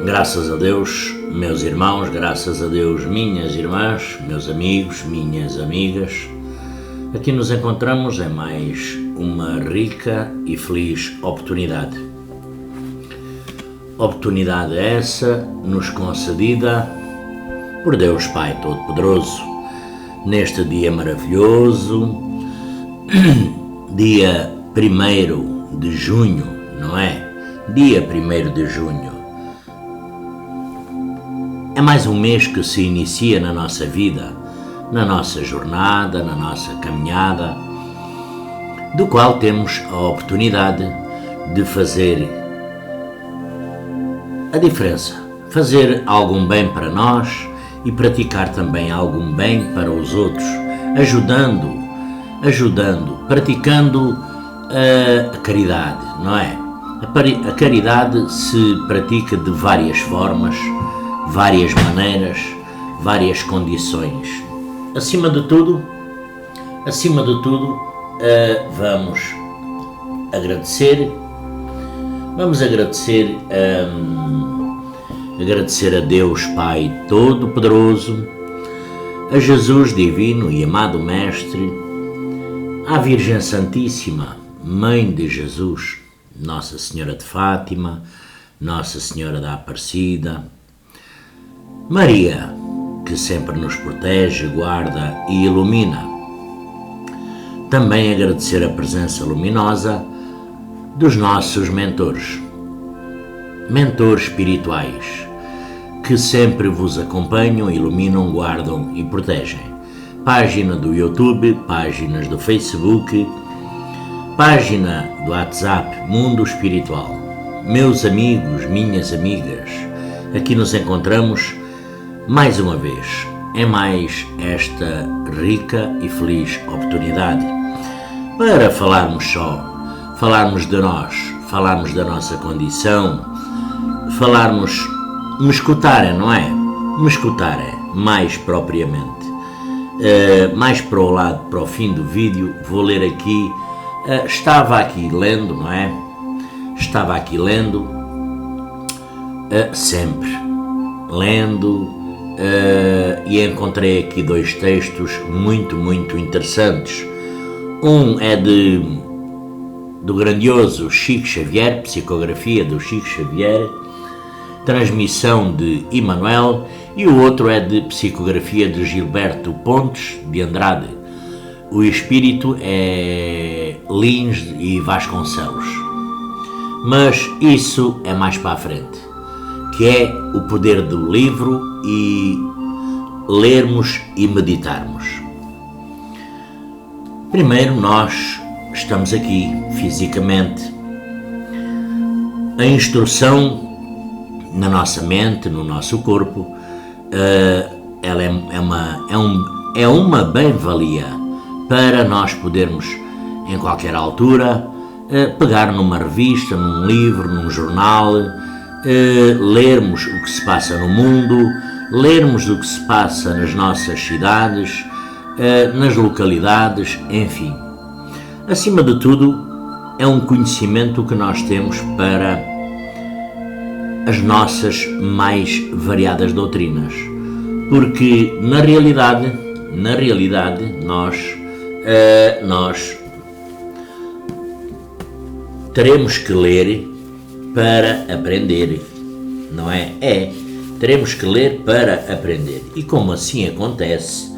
Graças a Deus, meus irmãos, graças a Deus, minhas irmãs, meus amigos, minhas amigas, aqui nos encontramos em mais uma rica e feliz oportunidade. Oportunidade essa nos concedida por Deus Pai Todo-Poderoso, neste dia maravilhoso, dia 1º de junho, não é? Dia 1º de junho. É mais um mês que se inicia na nossa vida, na nossa jornada, na nossa caminhada, do qual temos a oportunidade de fazer a diferença, fazer algum bem para nós e praticar também algum bem para os outros, ajudando, praticando a caridade, não é? A caridade se pratica de várias formas, várias maneiras, várias condições. Acima de tudo, vamos agradecer a Deus Pai Todo-Poderoso, a Jesus Divino e Amado Mestre, à Virgem Santíssima, Mãe de Jesus, Nossa Senhora de Fátima, Nossa Senhora da Aparecida, Maria, que sempre nos protege, guarda e ilumina. Também agradecer a presença luminosa dos nossos mentores espirituais, que sempre vos acompanham, iluminam, guardam e protegem. Página do YouTube, páginas do Facebook, página do WhatsApp Mundo Espiritual. Meus amigos, minhas amigas, aqui nos encontramos mais uma vez, em mais esta rica e feliz oportunidade para falarmos de nós, falarmos da nossa condição, me escutarem, não é? Me escutarem, mais propriamente. Mais para o fim do vídeo, vou ler aqui, estava aqui lendo, não é? Estava aqui lendo, sempre lendo, e encontrei aqui dois textos muito interessantes. Um é do grandioso Chico Xavier, psicografia do Chico Xavier, transmissão de Emmanuel, e o outro é de psicografia de Gilberto Pontes de Andrade. O espírito é Lins e Vasconcelos. Mas isso é mais para a frente, que é o poder do livro e lermos e meditarmos. Primeiro, nós estamos aqui fisicamente. A instrução na nossa mente, no nosso corpo, ela é uma bem-valia para nós podermos, em qualquer altura, pegar numa revista, num livro, num jornal, lermos o que se passa no mundo, lermos o que se passa nas nossas cidades, nas localidades, enfim. Acima de tudo, é um conhecimento que nós temos para as nossas mais variadas doutrinas, porque na realidade nós teremos que ler para aprender, não é? Teremos que ler para aprender. E como assim acontece,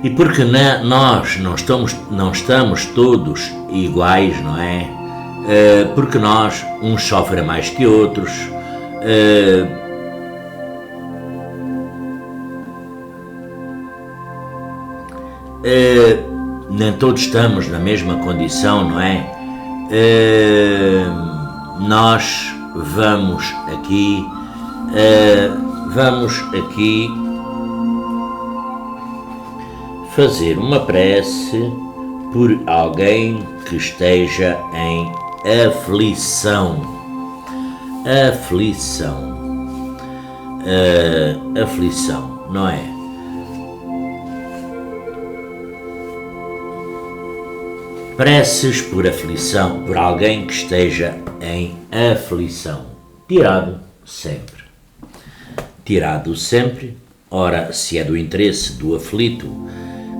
e porque nós não estamos todos iguais, não é? Porque uns sofrem mais que outros, nem todos estamos na mesma condição, não é? Nós vamos aqui fazer uma prece por alguém que esteja em aflição. Aflição, não é? Preces por aflição, por alguém que esteja em aflição. Tirado sempre. Ora, se é do interesse do aflito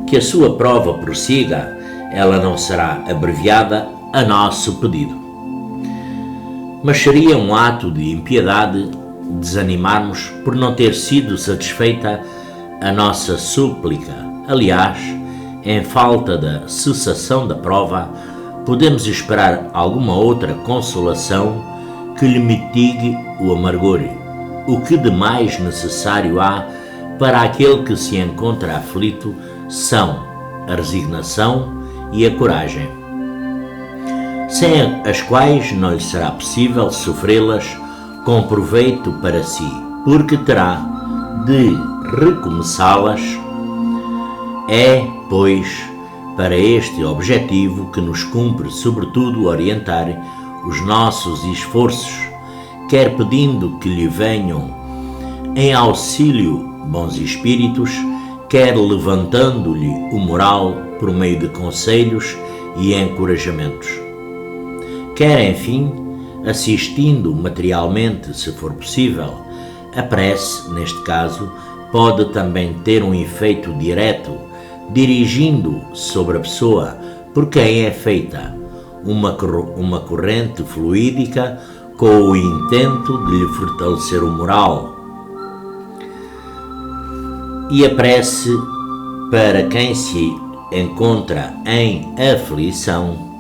que a sua prova prossiga, ela não será abreviada a nosso pedido. Mas seria um ato de impiedade desanimarmos por não ter sido satisfeita a nossa súplica. Aliás, em falta da cessação da prova, podemos esperar alguma outra consolação que lhe mitigue o amargor. O que de mais necessário há para aquele que se encontra aflito são a resignação e a coragem, sem as quais não lhe será possível sofrê-las com proveito para si, porque terá de recomeçá-las. É, pois, para este objetivo que nos cumpre sobretudo orientar os nossos esforços, quer pedindo que lhe venham em auxílio bons espíritos, quer levantando-lhe o moral por meio de conselhos e encorajamentos, quer, enfim, assistindo materialmente, se for possível. A prece, neste caso, pode também ter um efeito direto, dirigindo sobre a pessoa por quem é feita uma corrente fluídica com o intento de lhe fortalecer o moral. E a prece para quem se encontra em aflição.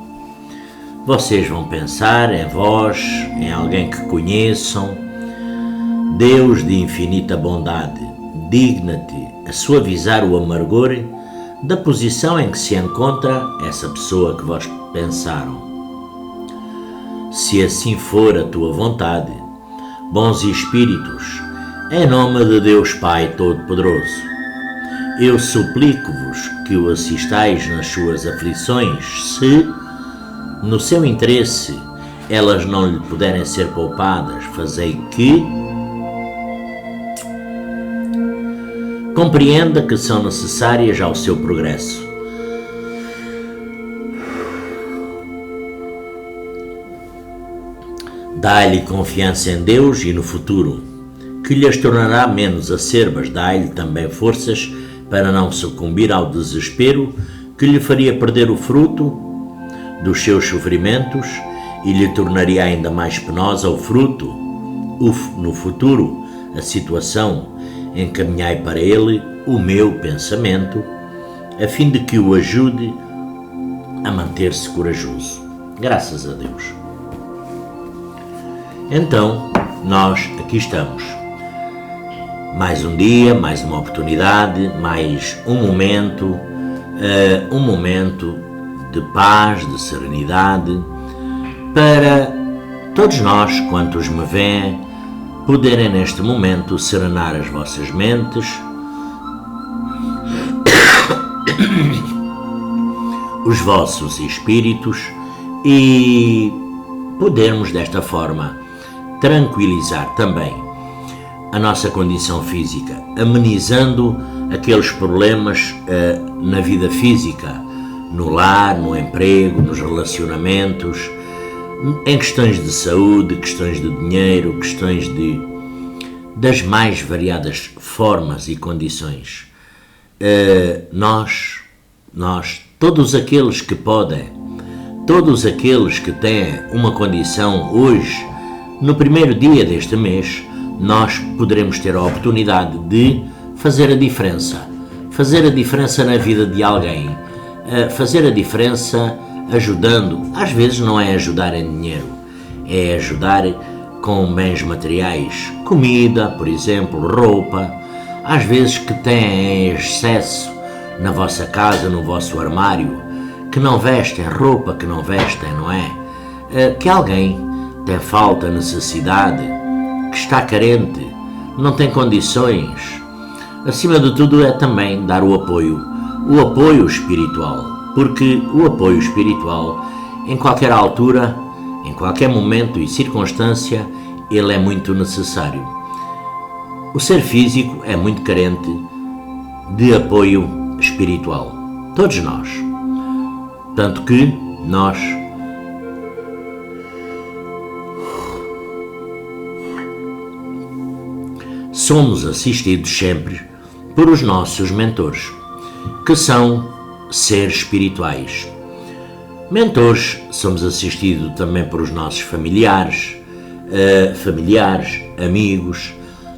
Vocês vão pensar em vós, em alguém que conheçam. Deus de infinita bondade, digna-te a suavizar o amargor da posição em que se encontra essa pessoa que vós pensaram. Se assim for a tua vontade, bons espíritos, em nome de Deus Pai Todo-Poderoso, eu suplico-vos que o assistais nas suas aflições, se, no seu interesse, elas não lhe puderem ser poupadas, fazei que compreenda que são necessárias ao seu progresso. Dai-lhe confiança em Deus e no futuro, que lhe as tornará menos acerbas. Dai-lhe também forças para não sucumbir ao desespero que lhe faria perder o fruto dos seus sofrimentos e lhe tornaria ainda mais penosa o fruto. No futuro, a situação, encaminhai para ele o meu pensamento, a fim de que o ajude a manter-se corajoso. Graças a Deus. Então, nós aqui estamos. Mais um dia, mais uma oportunidade, mais um momento de paz, de serenidade, para todos nós, quantos me veem, poderem neste momento serenar as vossas mentes, os vossos espíritos e podermos desta forma tranquilizar também a nossa condição física, amenizando aqueles problemas na vida física, no lar, no emprego, nos relacionamentos, em questões de saúde, questões de dinheiro, questões das mais variadas formas e condições. Nós, todos aqueles que podem, todos aqueles que têm uma condição hoje, no primeiro dia deste mês, nós poderemos ter a oportunidade de fazer a diferença na vida de alguém, fazer a diferença ajudando. Às vezes não é ajudar em dinheiro, é ajudar com bens materiais, comida, por exemplo, roupa. Às vezes que têm excesso na vossa casa, no vosso armário, que não vestem roupa, que não vestem, não é? Que alguém tem falta, necessidade, que está carente, não tem condições. Acima de tudo é também dar o apoio espiritual, porque o apoio espiritual, em qualquer altura, Em qualquer momento e circunstância, ele é muito necessário. O ser físico é muito carente de apoio espiritual. Todos nós. Tanto que nós somos assistidos sempre por os nossos mentores, que são seres espirituais. Mentores, somos assistidos também por os nossos familiares, amigos.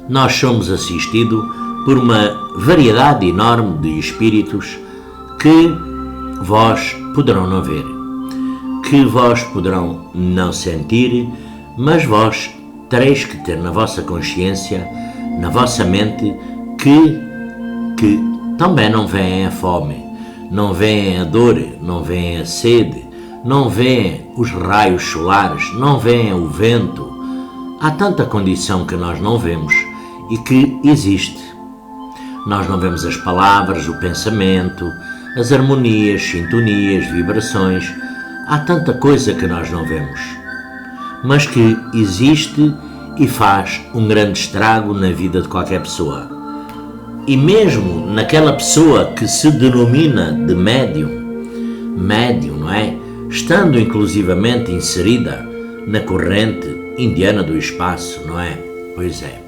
Nós somos assistidos por uma variedade enorme de espíritos que vós poderão não ver, que vós poderão não sentir, mas vós tereis que ter na vossa consciência, na vossa mente, que também não vem a fome, não vem a dor, não vem a sede, não vem os raios solares, não vem o vento. Há tanta condição que nós não vemos e que existe. Nós não vemos as palavras, o pensamento, as harmonias, sintonias, vibrações. Há tanta coisa que nós não vemos, mas que existe e faz um grande estrago na vida de qualquer pessoa. E mesmo naquela pessoa que se denomina de médium, não é? Estando inclusivamente inserida na corrente indiana do espaço, não é? Pois é.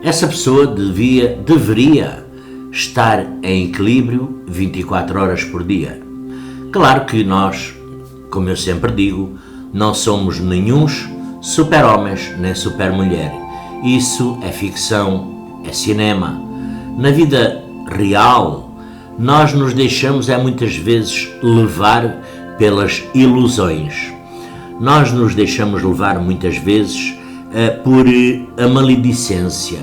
Essa pessoa deveria estar em equilíbrio 24 horas por dia. Claro que nós, como eu sempre digo, não somos nenhuns super-homens nem super-mulher. Isso é ficção, é cinema. Na vida real, nós nos deixamos muitas vezes levar pelas ilusões. Nós nos deixamos levar muitas vezes por a maledicência.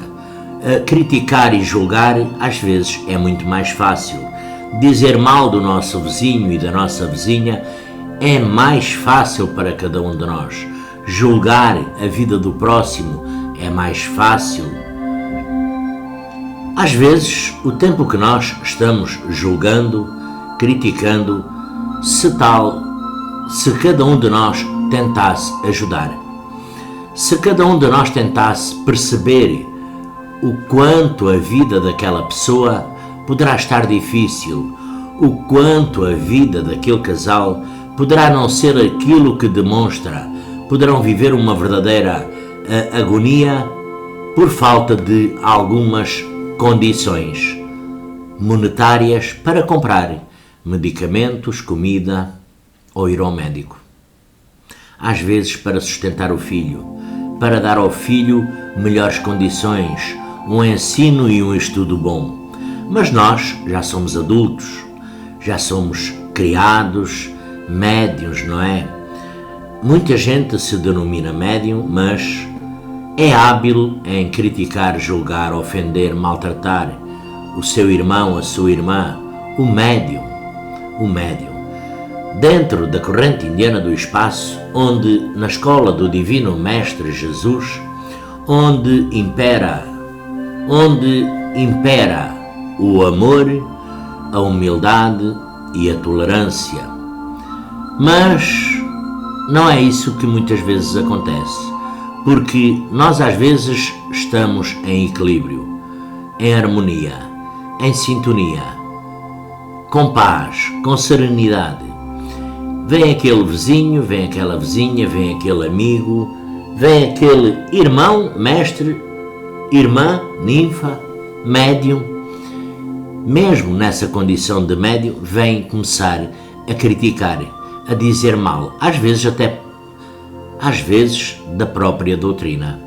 Criticar e julgar às vezes é muito mais fácil. Dizer mal do nosso vizinho e da nossa vizinha é mais fácil para cada um de nós. Julgar a vida do próximo é mais fácil. Às vezes, o tempo que nós estamos julgando, criticando, se cada um de nós tentasse ajudar, se cada um de nós tentasse perceber o quanto a vida daquela pessoa poderá estar difícil, o quanto a vida daquele casal poderá não ser aquilo que demonstra, poderão viver uma verdadeira agonia por falta de algumas condições monetárias para comprar medicamentos, comida ou ir ao médico. Às vezes para sustentar o filho, para dar ao filho melhores condições, um ensino e um estudo bom. Mas nós já somos adultos, já somos criados, médiuns, não é? Muita gente se denomina médium, mas é hábil em criticar, julgar, ofender, maltratar o seu irmão, a sua irmã, o médium. Dentro da corrente indiana do espaço, onde na escola do Divino Mestre Jesus, onde impera o amor, a humildade e a tolerância. Mas não é isso que muitas vezes acontece, porque nós às vezes estamos em equilíbrio, em harmonia, em sintonia, com paz, com serenidade. Vem aquele vizinho, vem aquela vizinha, vem aquele amigo, vem aquele irmão, mestre, irmã, ninfa, médium. Mesmo nessa condição de médium, vem começar a criticar, a dizer mal, às vezes da própria doutrina.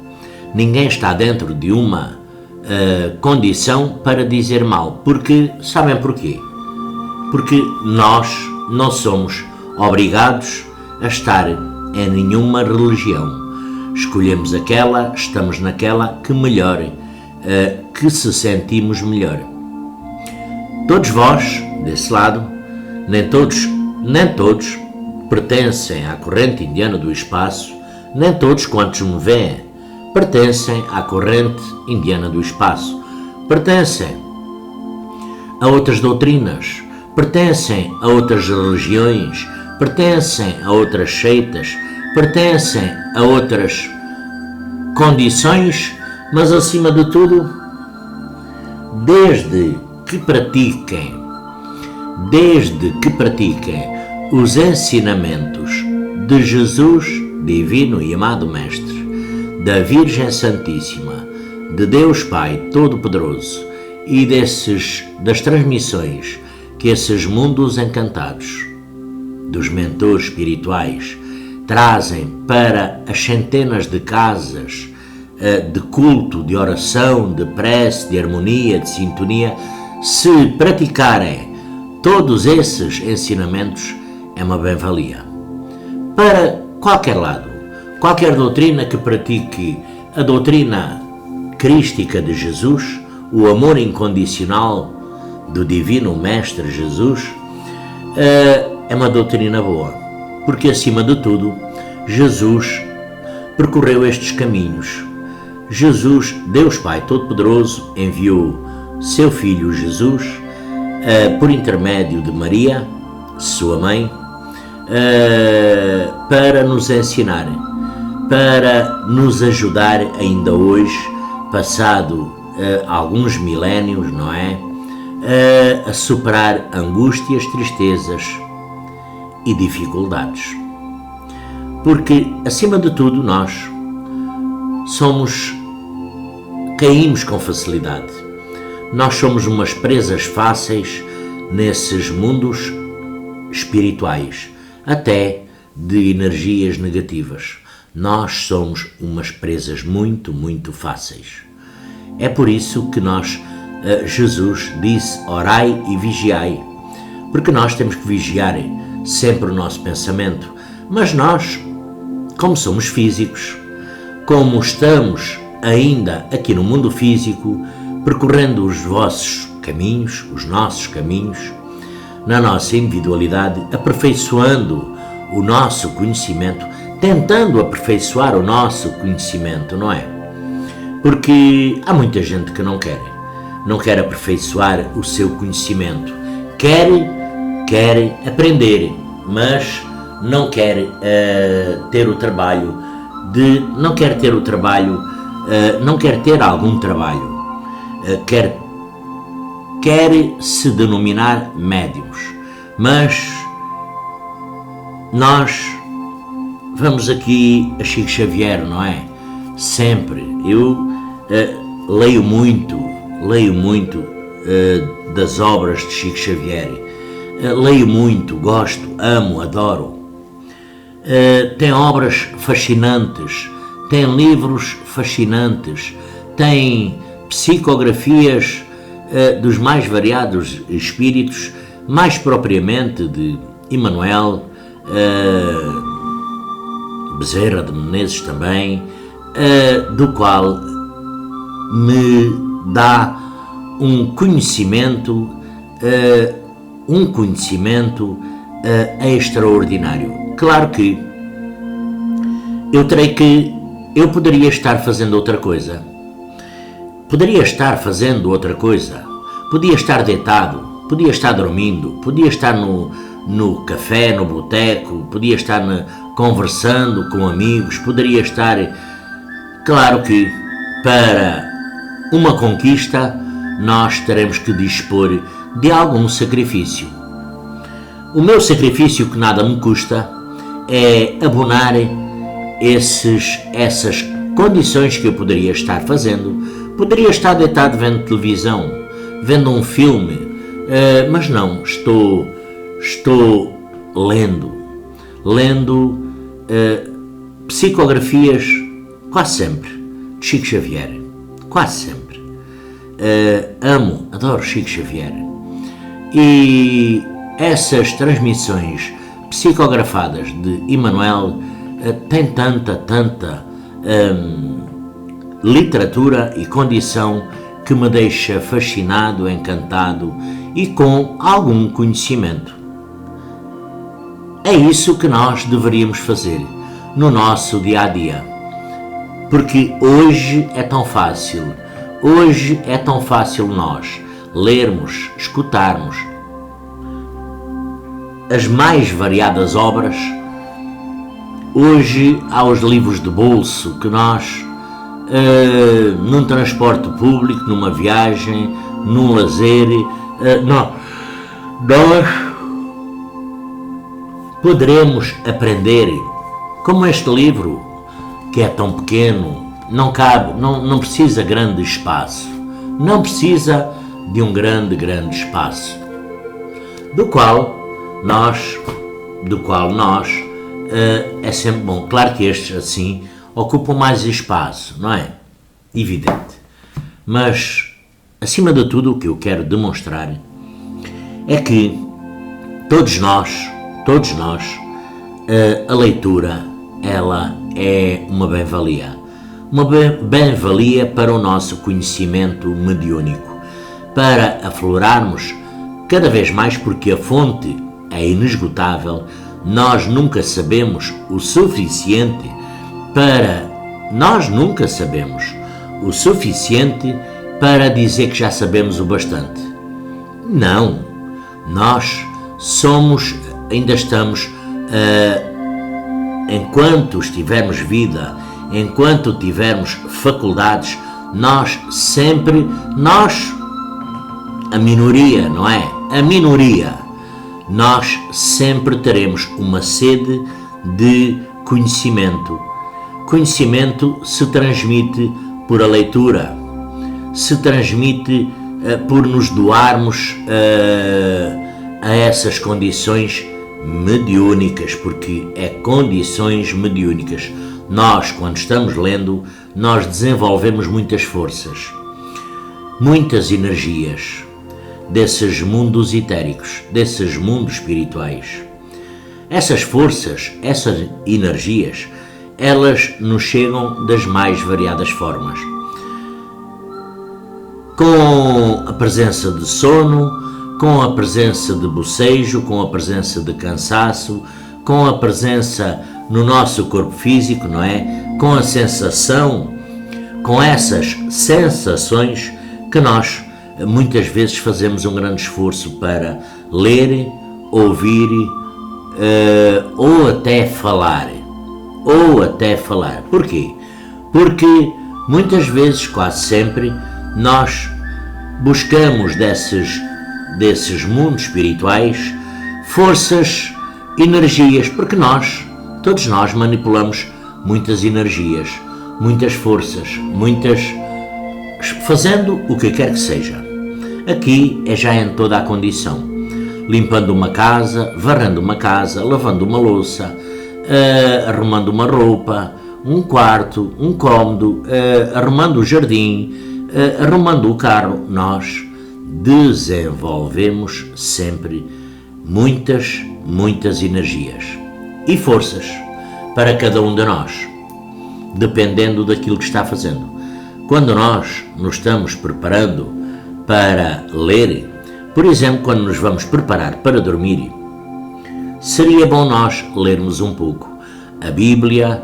Ninguém está dentro de uma condição para dizer mal, porque sabem porquê? Porque nós não somos obrigados a estar em nenhuma religião. Escolhemos aquela, estamos naquela que melhor, que se sentimos melhor. Todos vós, desse lado, nem todos pertencem à corrente indiana do espaço, nem todos quantos me veem pertencem à corrente indiana do espaço, pertencem a outras doutrinas, pertencem a outras religiões, pertencem a outras seitas, pertencem a outras condições, mas acima de tudo, desde que pratiquem os ensinamentos de Jesus, divino e amado Mestre, da Virgem Santíssima, de Deus Pai Todo-Poderoso e das transmissões que esses mundos encantados dos mentores espirituais trazem para as centenas de casas de culto, de oração, de prece, de harmonia, de sintonia, se praticarem todos esses ensinamentos, é uma bem-valia. Para qualquer lado, qualquer doutrina que pratique a doutrina crística de Jesus, o amor incondicional do Divino Mestre Jesus, é uma doutrina boa, porque acima de tudo, Jesus percorreu estes caminhos. Jesus, Deus Pai Todo-Poderoso, enviou seu Filho Jesus, por intermédio de Maria, sua mãe, para nos ensinar, para nos ajudar ainda hoje, passado alguns milénios, não é? A superar angústias, tristezas e dificuldades. Porque, acima de tudo, nós caímos com facilidade. Nós somos umas presas fáceis nesses mundos espirituais, até de energias negativas. Nós somos umas presas muito, muito fáceis. É por isso que Jesus disse: orai e vigiai, porque nós temos que vigiar sempre o nosso pensamento. Mas nós, como somos físicos, como estamos ainda aqui no mundo físico, percorrendo os vossos caminhos, os nossos caminhos, na nossa individualidade, aperfeiçoando o nosso conhecimento, tentando aperfeiçoar o nosso conhecimento, não é? Porque há muita gente que não quer aperfeiçoar o seu conhecimento, quer aprender, mas não quer ter algum trabalho, quer se denominar médiuns, mas nós vamos aqui a Chico Xavier, não é? Sempre. Eu leio muito das obras de Chico Xavier, leio muito, gosto, amo, adoro. Tem obras fascinantes, tem livros fascinantes, tem psicografias dos mais variados espíritos, mais propriamente de Emmanuel, Bezerra de Menezes também, do qual me dá um conhecimento extraordinário. Claro que eu poderia estar fazendo outra coisa, podia estar deitado, podia estar dormindo, podia estar no café, no boteco, podia estar conversando com amigos, poderia estar... Claro que para uma conquista nós teremos que dispor de algum sacrifício. O meu sacrifício, que nada me custa, é abonar essas condições que eu poderia estar fazendo. Poderia estar deitado vendo televisão, vendo um filme, mas não, estou lendo psicografias, quase sempre, de Chico Xavier, quase sempre. Adoro Chico Xavier. E essas transmissões psicografadas de Emmanuel têm tanta literatura e condição que me deixa fascinado, encantado e com algum conhecimento. É isso que nós deveríamos fazer no nosso dia-a-dia, porque hoje é tão fácil nós lermos, escutarmos as mais variadas obras Hoje há os livros de bolso que nós, num transporte público, numa viagem, num lazer, nós poderemos aprender, como este livro, que é tão pequeno, não cabe, não precisa grande espaço, não precisa de um grande espaço, do qual nós é sempre bom. Claro que estes assim ocupam mais espaço, não é? Evidente. Mas, acima de tudo, o que eu quero demonstrar é que todos nós, a leitura, ela é uma bem-valia. Uma bem-valia para o nosso conhecimento mediúnico, para aflorarmos cada vez mais, porque a fonte é inesgotável. Nós nunca sabemos o suficiente para dizer que já sabemos o bastante. Não, nós ainda estamos, enquanto tivermos vida, enquanto tivermos faculdades, a minoria, não é? A minoria, nós sempre teremos uma sede de conhecimento. Conhecimento se transmite por a leitura, se transmite por nos doarmos a essas condições mediúnicas, porque é condições mediúnicas. Nós, quando estamos lendo, nós desenvolvemos muitas forças, muitas energias desses mundos etéricos, desses mundos espirituais. Essas forças, essas energias, elas nos chegam das mais variadas formas. Com a presença de sono, com a presença de bocejo, com a presença de cansaço, com a presença no nosso corpo físico, não é? Com a sensação, com essas sensações que nós muitas vezes fazemos um grande esforço para ler, ouvir ou até falar. Porquê? Porque muitas vezes, quase sempre, nós buscamos desses mundos espirituais forças, energias, porque todos nós manipulamos muitas energias, muitas forças, fazendo o que quer que seja. Aqui é já em toda a condição, limpando uma casa, varrendo uma casa, lavando uma louça, arrumando uma roupa, um quarto, um cômodo, arrumando o jardim, arrumando o carro. Nós desenvolvemos sempre muitas energias e forças para cada um de nós, dependendo daquilo que está fazendo. Quando nós nos estamos preparando para ler, por exemplo, quando nos vamos preparar para dormir, seria bom nós lermos um pouco a Bíblia,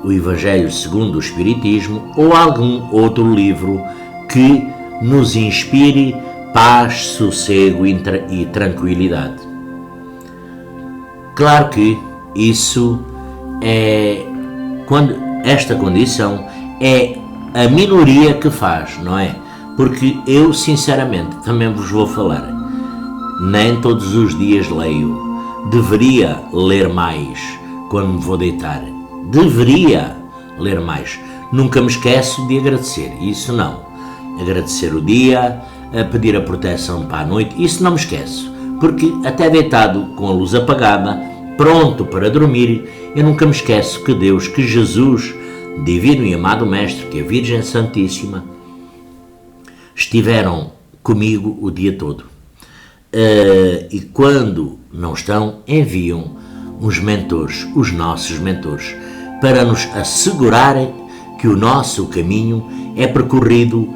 o Evangelho segundo o Espiritismo ou algum outro livro que nos inspire paz, sossego e tranquilidade. Claro que isso quando esta condição é a minoria que faz, não é? Porque eu, sinceramente, também vos vou falar, nem todos os dias leio. Deveria ler mais quando me vou deitar. Deveria ler mais. Nunca me esqueço de agradecer, isso não. Agradecer o dia, a pedir a proteção para a noite, isso não me esqueço. Porque até deitado com a luz apagada, pronto para dormir, eu nunca me esqueço que Deus, que Jesus, divino e amado Mestre, que a Virgem Santíssima, estiveram comigo o dia todo. E quando não estão, enviam os mentores, os nossos mentores, para nos assegurar que o nosso caminho é percorrido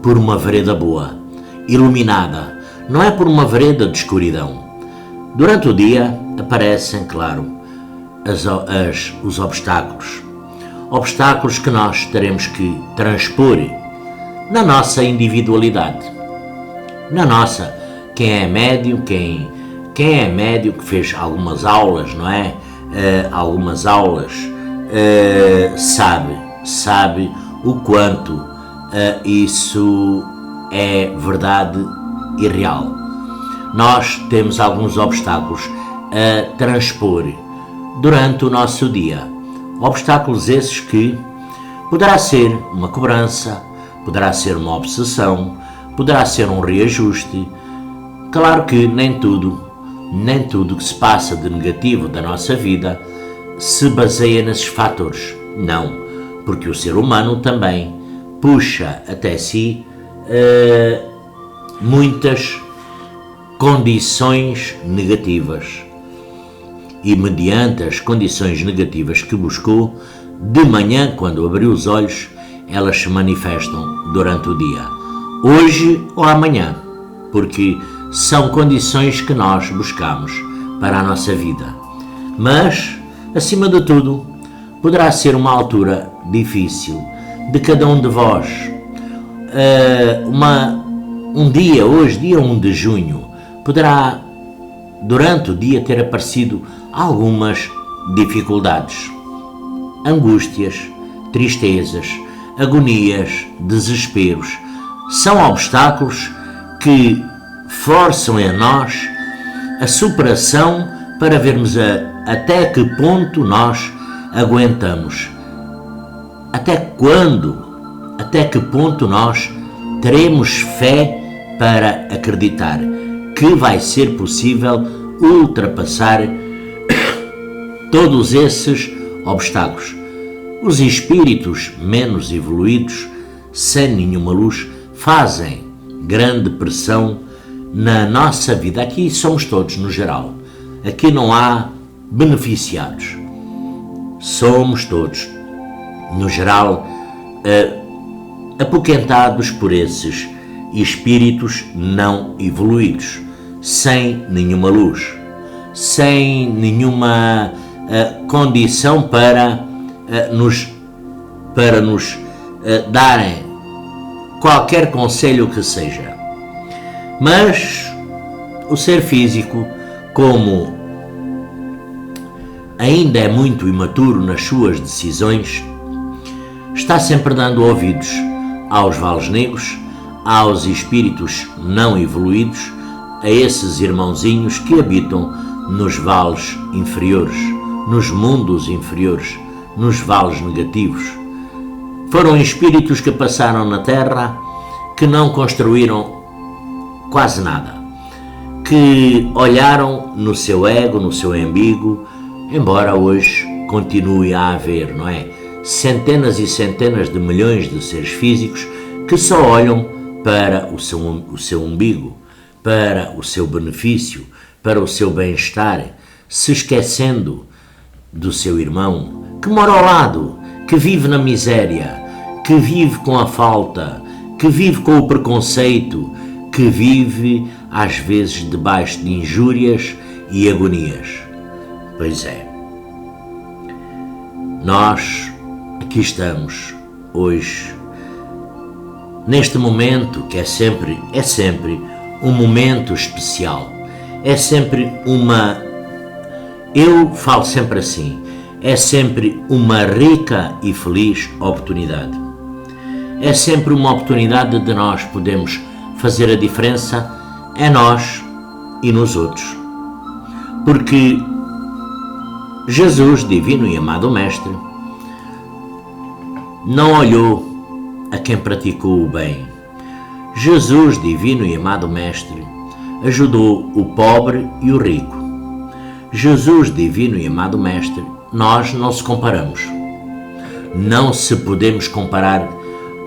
por uma vereda boa, iluminada, não é por uma vereda de escuridão. Durante o dia aparecem, claro, os obstáculos que nós teremos que transpor na nossa individualidade, na nossa, quem é médium, que fez algumas aulas, não é? algumas aulas, sabe o quanto isso é verdade e real. Nós temos alguns obstáculos a transpor durante o nosso dia. Obstáculos esses que poderá ser uma cobrança, poderá ser uma obsessão, poderá ser um reajuste. Claro que nem tudo que se passa de negativo da nossa vida se baseia nesses fatores. Não, porque o ser humano também puxa até si muitas condições negativas. E mediante as condições negativas que buscou, de manhã, quando abriu os olhos, elas se manifestam durante o dia, hoje ou amanhã, porque são condições que nós buscamos para a nossa vida. Mas, acima de tudo, poderá ser uma altura difícil de cada um de vós. Um dia, hoje, dia 1 de junho, poderá, durante o dia, ter aparecido algumas dificuldades, angústias, tristezas, agonias, desesperos. São obstáculos que forçam em nós a superação para vermos até que ponto nós aguentamos, até que ponto nós teremos fé para acreditar que vai ser possível ultrapassar todos esses obstáculos. Os espíritos menos evoluídos, sem nenhuma luz, fazem grande pressão na nossa vida. Aqui somos todos, no geral. Aqui não há beneficiados. Somos todos, no geral, apoquentados por esses espíritos não evoluídos, sem nenhuma luz, sem nenhuma condição para nos darem qualquer conselho que seja. Mas o ser físico, como ainda é muito imaturo nas suas decisões, está sempre dando ouvidos aos vales negros, aos espíritos não evoluídos, a esses irmãozinhos que habitam nos vales inferiores, nos mundos inferiores, nos vales negativos. Foram espíritos que passaram na Terra, que não construíram quase nada, que olharam no seu ego, no seu umbigo, embora hoje continue a haver, não é? Centenas e centenas de milhões de seres físicos que só olham para o seu umbigo, para o seu benefício, para o seu bem-estar, se esquecendo do seu irmão que mora ao lado, que vive na miséria, que vive com a falta, que vive com o preconceito, que vive às vezes debaixo de injúrias e agonias. Pois é, nós aqui estamos hoje, neste momento que é sempre um momento especial, é sempre eu falo sempre assim, é sempre uma rica e feliz oportunidade. É sempre uma oportunidade de nós podermos fazer a diferença em nós e nos outros. Porque Jesus, divino e amado Mestre, não olhou a quem praticou o bem. Jesus, divino e amado Mestre, ajudou o pobre e o rico. Jesus, divino e amado Mestre, nós não se comparamos. Não se podemos comparar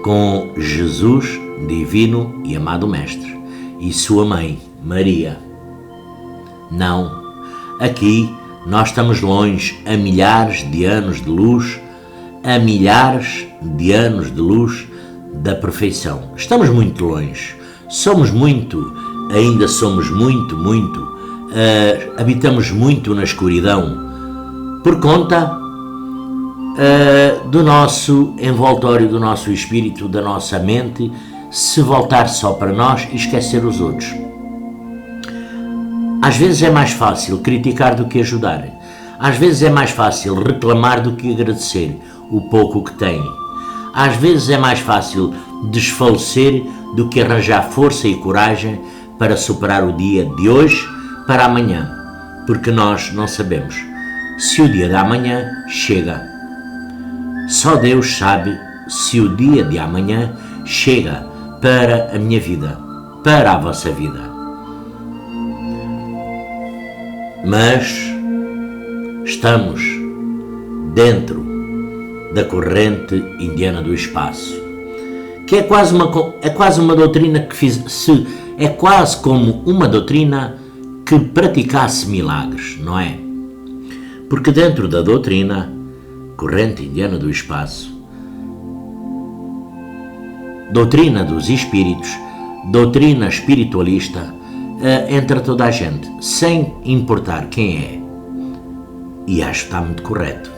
com Jesus, divino e amado Mestre, e sua mãe, Maria. Não. Aqui nós estamos longe, a milhares de anos de luz, a milhares de anos de luz da perfeição. Estamos muito longe. Ainda somos muito, habitamos muito na escuridão, por conta do nosso envoltório, do nosso espírito, da nossa mente, se voltar só para nós e esquecer os outros. Às vezes é mais fácil criticar do que ajudar. Às vezes é mais fácil reclamar do que agradecer o pouco que tem. Às vezes é mais fácil desfalecer do que arranjar força e coragem para superar o dia de hoje para amanhã, porque nós não sabemos se o dia de amanhã chega. Só Deus sabe se o dia de amanhã chega para a minha vida, para a vossa vida. Mas estamos dentro da corrente indiana do espaço, que é quase uma doutrina é quase como uma doutrina que praticasse milagres, não é? Porque dentro da doutrina, corrente indiana do espaço, doutrina dos espíritos, doutrina espiritualista, entra toda a gente, sem importar quem é. E acho que está muito correto.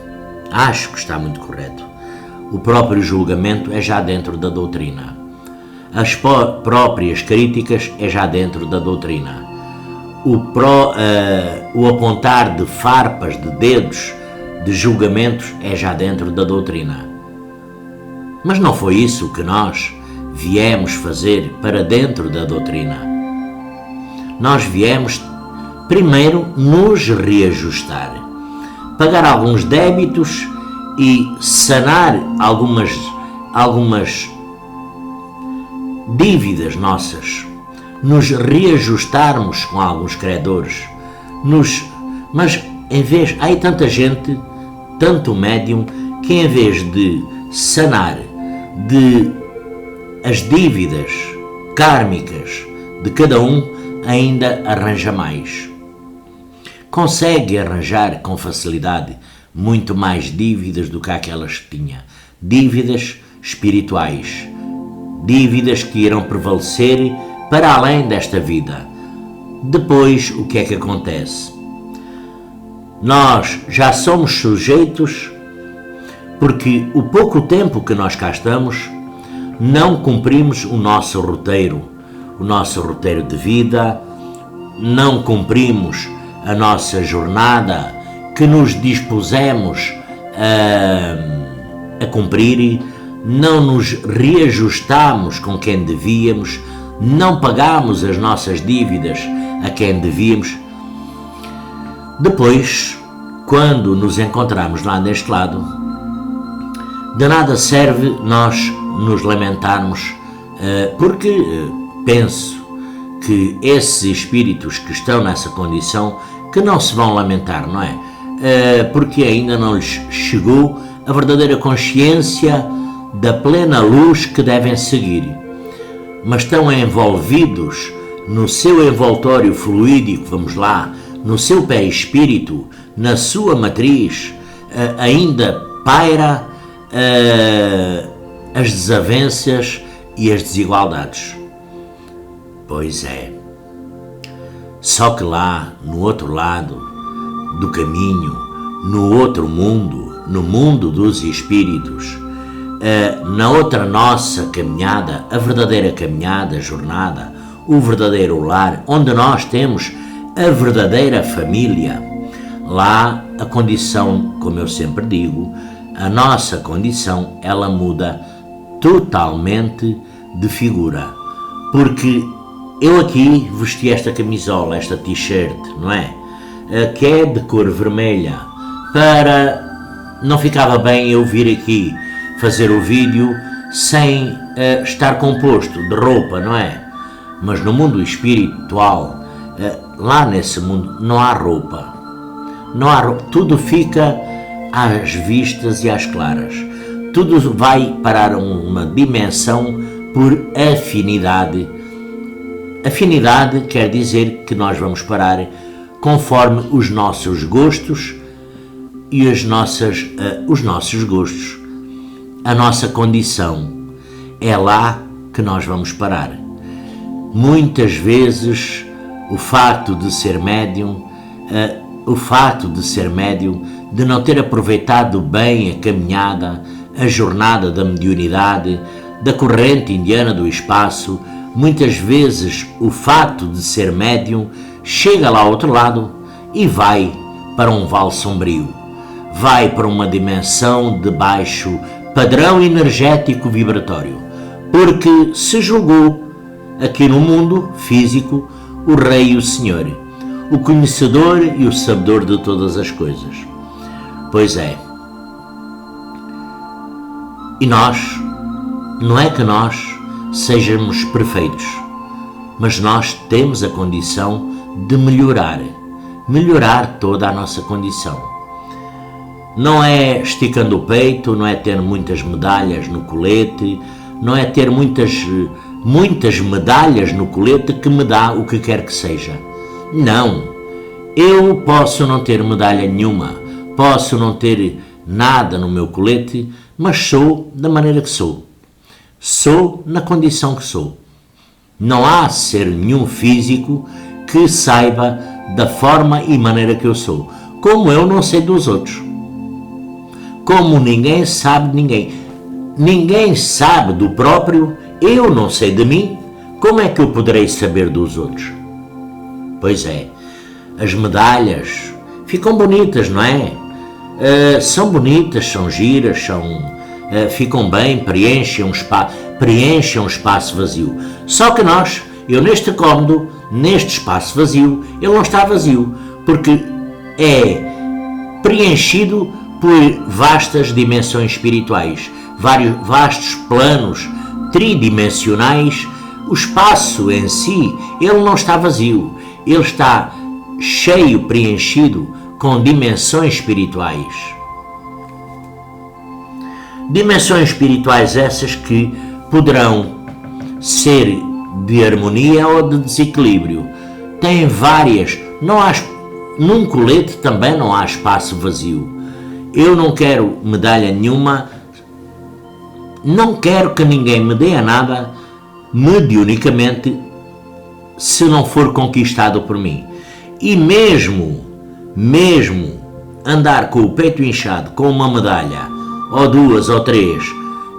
Acho que está muito correto. O próprio julgamento é já dentro da doutrina. As próprias críticas é já dentro da doutrina. O apontar de farpas, de dedos, de julgamentos é já dentro da doutrina. Mas não foi isso que nós viemos fazer para dentro da doutrina. Nós viemos primeiro nos reajustar, pagar alguns débitos e sanar algumas dívidas nossas, nos reajustarmos com alguns credores, mas em vez, há aí tanta gente, tanto médium, que em vez de sanar as dívidas kármicas de cada um, ainda arranja mais. Consegue arranjar com facilidade muito mais dívidas do que aquelas que tinha. Dívidas espirituais, dívidas que irão prevalecer para além desta vida. Depois, o que é que acontece? Nós já somos sujeitos, porque o pouco tempo que nós cá estamos, não cumprimos o nosso roteiro de vida, não cumprimos a nossa jornada que nos dispusemos a cumprir, não nos reajustamos com quem devíamos, não pagamos as nossas dívidas a quem devíamos. Depois, quando nos encontramos lá neste lado, de nada serve nós nos lamentarmos, porque penso que esses espíritos que estão nessa condição, que não se vão lamentar, não é? Porque ainda não lhes chegou a verdadeira consciência da plena luz que devem seguir, mas estão envolvidos no seu envoltório fluídico, vamos lá, no seu pé-espírito, na sua matriz, ainda paira as desavenças e as desigualdades. Pois é. Só que lá, no outro lado do caminho, no outro mundo, no mundo dos espíritos, na outra nossa caminhada, a verdadeira caminhada, a jornada, o verdadeiro lar, onde nós temos a verdadeira família, lá a condição, como eu sempre digo, a nossa condição, ela muda totalmente de figura. Porque eu aqui vesti esta camisola, esta t-shirt, não é? Que é de cor vermelha, para não ficava bem eu vir aqui fazer o vídeo sem estar composto de roupa, não é? Mas no mundo espiritual, lá nesse mundo, não há roupa. Não há roupa. Tudo fica às vistas e às claras. Tudo vai parar a uma dimensão por afinidade. Afinidade quer dizer que nós vamos parar conforme os nossos gostos e os nossos gostos. A nossa condição é lá que nós vamos parar. Muitas vezes o fato de ser médium, de não ter aproveitado bem a caminhada, a jornada da mediunidade, da corrente indiana do espaço, muitas vezes o fato de ser médium chega lá ao outro lado e vai para um vale sombrio, vai para uma dimensão de baixo padrão energético vibratório, porque se julgou aqui no mundo físico o Rei e o Senhor, o conhecedor e o sabedor de todas as coisas. Pois é. E nós, não é que nós sejamos perfeitos, mas nós temos a condição de melhorar toda a nossa condição. Não é esticando o peito, não é ter muitas medalhas no colete, não é ter muitas medalhas no colete que me dá o que quer que seja. Não, eu posso não ter medalha nenhuma, posso não ter nada no meu colete, mas sou da maneira que sou. Sou na condição que sou. Não há ser nenhum físico que saiba da forma e maneira que eu sou, como eu não sei dos outros. Como ninguém sabe de ninguém. Ninguém sabe do próprio, eu não sei de mim, como é que eu poderei saber dos outros? Pois é, as medalhas ficam bonitas, não é? São bonitas, são giras, ficam bem, preenchem um espaço vazio. Só que eu neste cômodo, neste espaço vazio, ele não está vazio, porque é preenchido por vastas dimensões espirituais, vários vastos planos tridimensionais. O espaço em si, ele não está vazio, ele está cheio, preenchido com dimensões espirituais. Dimensões espirituais essas que poderão ser de harmonia ou de desequilíbrio. Tem várias, num colete também não há espaço vazio. Eu não quero medalha nenhuma, não quero que ninguém me dê a nada mediunicamente se não for conquistado por mim. E mesmo andar com o peito inchado com uma medalha, ou duas ou três,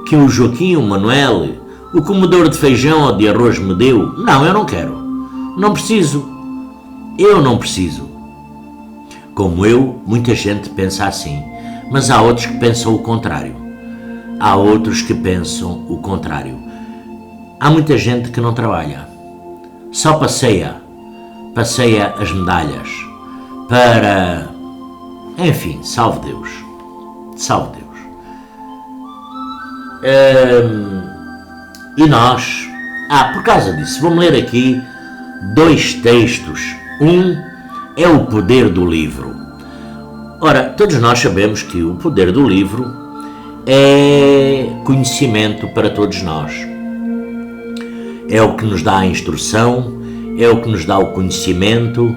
que o Joaquim, o Manuel, o comedor de feijão ou de arroz me deu, não, eu não quero. Não preciso. Eu não preciso. Como eu, muita gente pensa assim, mas há outros que pensam o contrário. Há outros que pensam o contrário. Há muita gente que não trabalha, só passeia as medalhas para, enfim, salve Deus. E nós, por causa disso, vamos ler aqui dois textos. Um é o poder do livro. Ora, todos nós sabemos que o poder do livro é conhecimento para todos nós. É o que nos dá a instrução, é o que nos dá o conhecimento,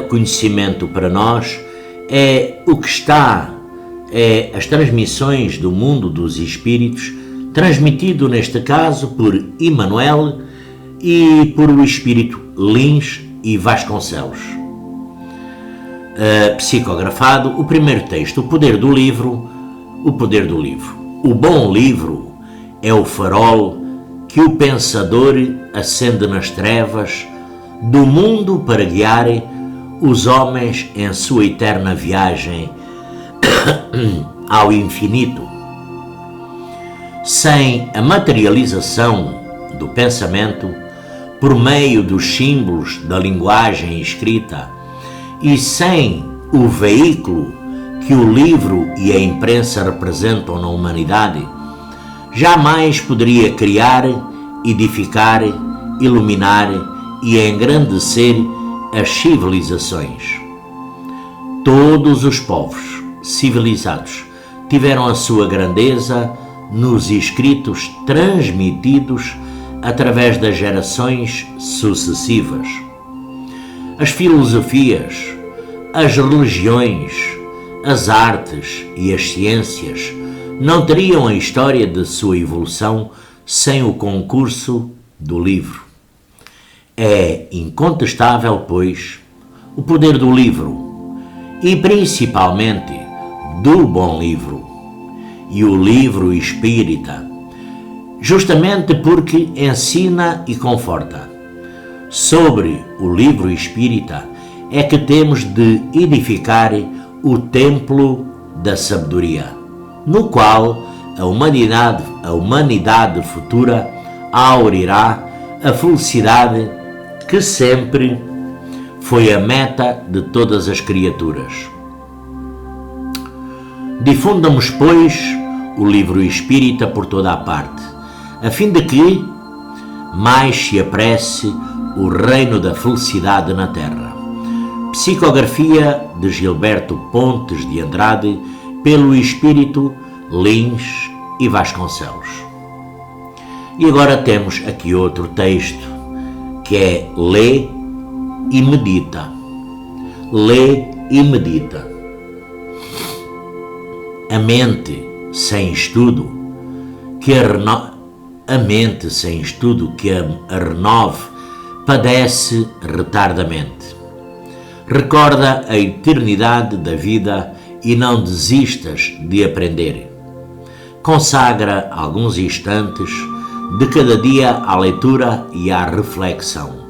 conhecimento para nós, é o que está, as transmissões do mundo dos espíritos, transmitido neste caso por Emmanuel e por o espírito Lins e Vasconcelos. Psicografado, o primeiro texto, o poder do livro. O bom livro é o farol que o pensador acende nas trevas do mundo para guiar os homens em sua eterna viagem ao infinito. Sem a materialização do pensamento, por meio dos símbolos da linguagem escrita, e sem o veículo que o livro e a imprensa representam na humanidade, jamais poderia criar, edificar, iluminar e engrandecer as civilizações. Todos os povos civilizados tiveram a sua grandeza nos escritos transmitidos através das gerações sucessivas. As filosofias, as religiões, as artes e as ciências não teriam a história de sua evolução sem o concurso do livro. É incontestável, pois, o poder do livro e principalmente do bom livro e o livro espírita, justamente porque ensina e conforta. Sobre o livro espírita é que temos de edificar o templo da sabedoria, no qual a humanidade futura aurirá a felicidade que sempre foi a meta de todas as criaturas. Difundamos, pois, o livro espírita por toda a parte, a fim de que mais se apresse o reino da felicidade na Terra. Psicografia de Gilberto Pontes de Andrade, pelo Espírito Lins e Vasconcelos. E agora temos aqui outro texto, que é Lê e Medita. Lê e medita. A mente sem estudo que a renove padece retardamente. Recorda a eternidade da vida e não desistas de aprender. Consagra alguns instantes de cada dia à leitura e à reflexão.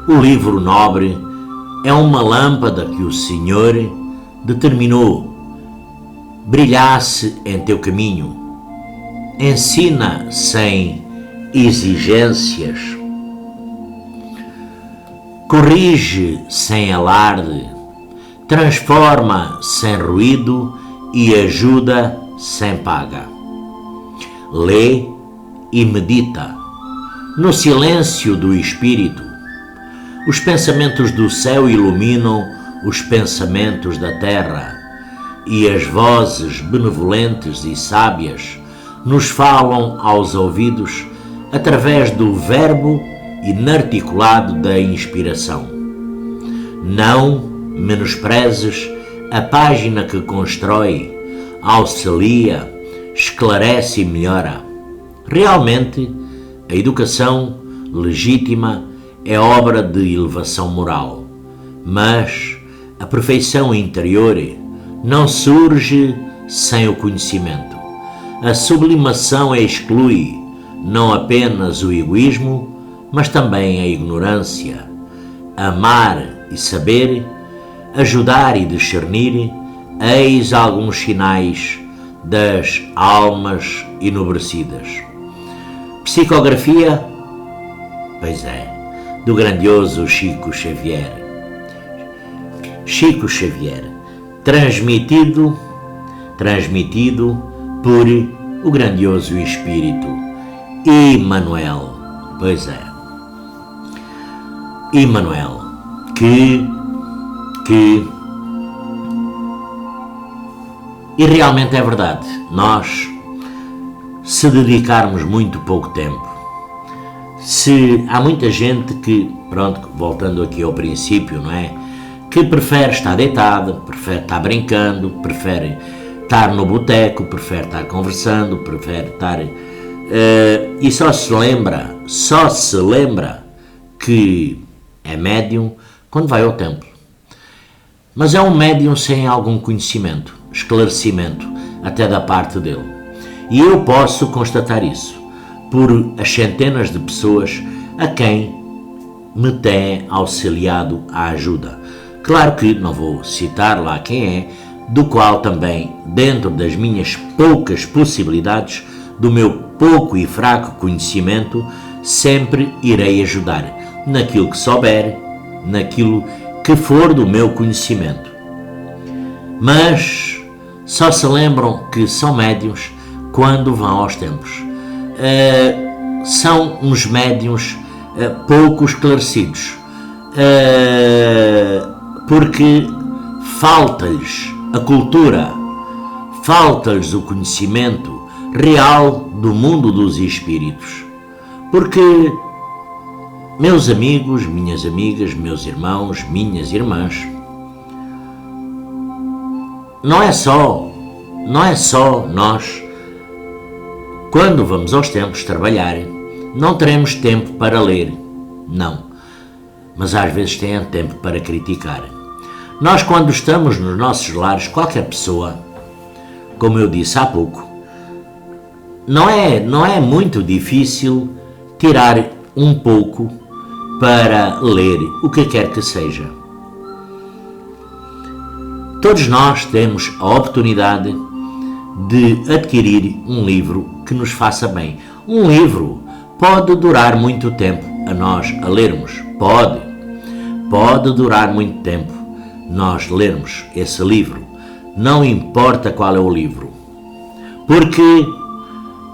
O livro nobre é uma lâmpada que o Senhor determinou brilhasse em teu caminho. Ensina sem exigências. Corrige sem alarde. Transforma sem ruído e ajuda sem paga. Lê e medita. No silêncio do Espírito, os pensamentos do céu iluminam os pensamentos da terra, e as vozes benevolentes e sábias nos falam aos ouvidos através do verbo inarticulado da inspiração. Não menosprezes a página que constrói, auxilia, esclarece e melhora. Realmente, a educação legítima é obra de elevação moral, mas a perfeição interior não surge sem o conhecimento. A sublimação exclui não apenas o egoísmo, mas também a ignorância. Amar e saber, ajudar e discernir, eis alguns sinais das almas enobrecidas. Psicografia, pois é, do grandioso Chico Xavier. Chico Xavier, transmitido por o grandioso Espírito Emmanuel. Pois é, Emmanuel, e realmente é verdade, nós, se dedicarmos muito pouco tempo, se há muita gente que, pronto, voltando aqui ao princípio, não é? Que prefere estar deitado, prefere estar brincando, prefere estar no boteco, prefere estar conversando, prefere estar... e só se lembra que é médium quando vai ao templo. Mas é um médium sem algum conhecimento, esclarecimento, até da parte dele. E eu posso constatar isso por as centenas de pessoas a quem me têm auxiliado a ajuda. Claro que não vou citar lá quem é, do qual também, dentro das minhas poucas possibilidades, do meu pouco e fraco conhecimento, sempre irei ajudar, naquilo que souber, naquilo que for do meu conhecimento. Mas só se lembram que são médiuns quando vão aos templos. São uns médiuns pouco esclarecidos, porque falta-lhes a cultura, falta-lhes o conhecimento real do mundo dos espíritos. Porque, meus amigos, minhas amigas, meus irmãos, minhas irmãs, não é só nós, quando vamos aos templos trabalhar, não teremos tempo para ler, não, mas às vezes tem tempo para criticar. Nós, quando estamos nos nossos lares, qualquer pessoa, como eu disse há pouco, não é muito difícil tirar um pouco para ler o que quer que seja. Todos nós temos a oportunidade de adquirir um livro que nos faça bem. Um livro pode durar muito tempo a nós a lermos. Pode durar muito tempo nós lermos esse livro. Não importa qual é o livro.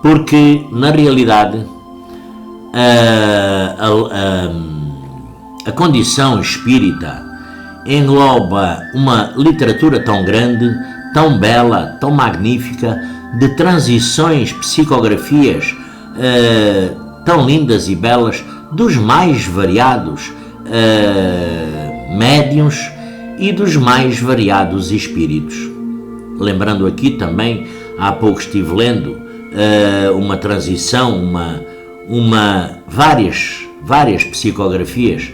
Porque na realidade, a condição espírita engloba uma literatura tão grande, tão bela, tão magnífica, de transições, psicografias tão lindas e belas, dos mais variados médiuns e dos mais variados espíritos. Lembrando aqui também, há pouco estive lendo uma transição, várias psicografias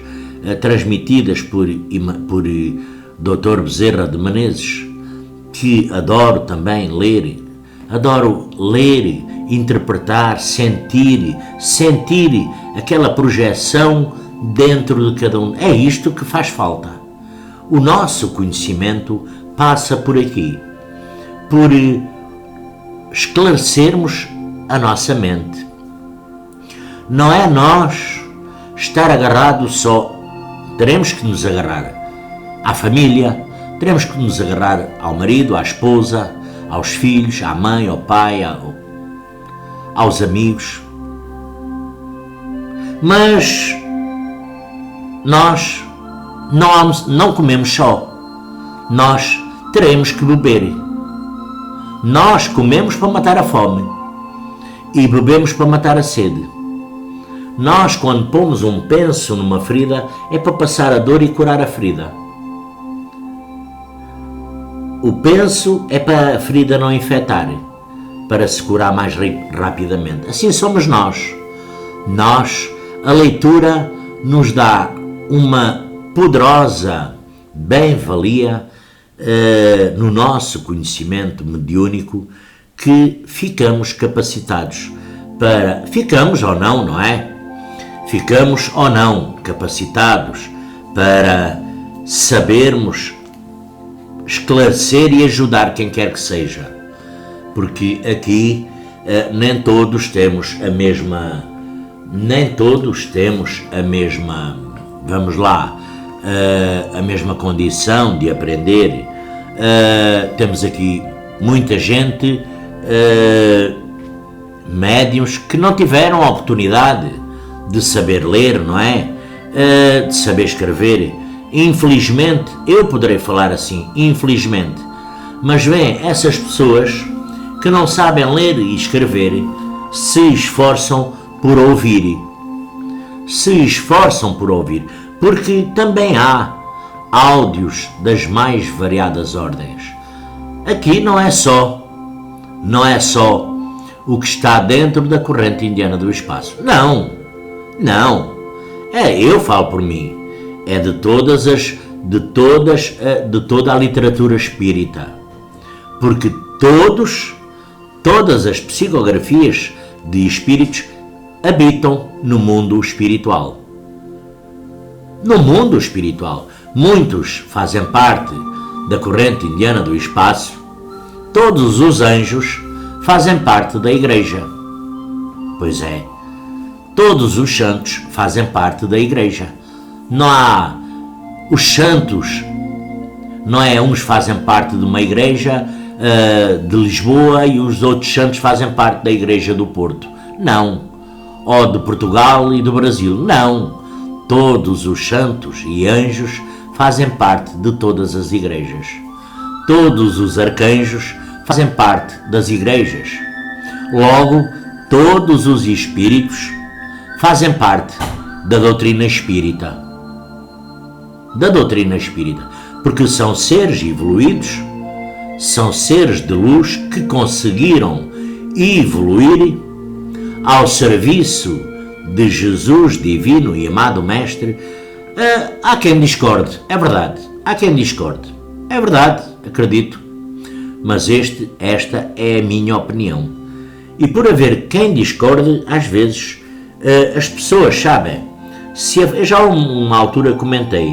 transmitidas por Dr. Bezerra de Menezes, que adoro também ler, interpretar, sentir aquela projeção dentro de cada um. É isto que faz falta. O nosso conhecimento passa por aqui, por esclarecermos a nossa mente. Não é nós estar agarrados só. Teremos que nos agarrar à família, teremos que nos agarrar ao marido, à esposa, aos filhos, à mãe, ao pai, aos amigos. Mas nós não comemos só. Nós teremos que beber. Nós comemos para matar a fome e bebemos para matar a sede. Nós, quando pomos um penso numa ferida, é para passar a dor e curar a ferida. O penso é para a ferida não infectar, para se curar mais rapidamente. Assim somos nós. A leitura nos dá uma poderosa bem-valia no nosso conhecimento mediúnico, que ficamos capacitados para... Ficamos ou não, não é? Ficamos ou não capacitados para sabermos esclarecer e ajudar quem quer que seja. Porque aqui nem todos temos a mesma... Vamos lá, a mesma condição de aprender. Temos aqui muita gente, médiuns, que não tiveram a oportunidade de saber ler, não é? De saber escrever. Infelizmente, eu poderei falar assim, infelizmente, mas bem, essas pessoas que não sabem ler e escrever se esforçam por ouvir. Porque também há áudios das mais variadas ordens. Aqui não é só o que está dentro da corrente indiana do espaço. Não. Eu falo por mim. É de toda a literatura espírita. Porque todas as psicografias de espíritos habitam no mundo espiritual. Muitos fazem parte da corrente indiana do espaço. Todos os anjos fazem parte da igreja. Pois é, todos os santos fazem parte da igreja. Não há os santos, não é uns fazem parte de uma igreja de Lisboa e os outros santos fazem parte da igreja do Porto. Não. Ou de Portugal e do Brasil. Não. Todos os santos e anjos fazem parte de todas as igrejas. Todos os arcanjos fazem parte das igrejas. Logo, todos os espíritos fazem parte da doutrina espírita. Porque são seres evoluídos, são seres de luz que conseguiram evoluir ao serviço de Jesus divino e amado Mestre. Há quem discorde, é verdade, acredito, mas esta é a minha opinião. E por haver quem discorde, às vezes as pessoas sabem. Já uma altura comentei,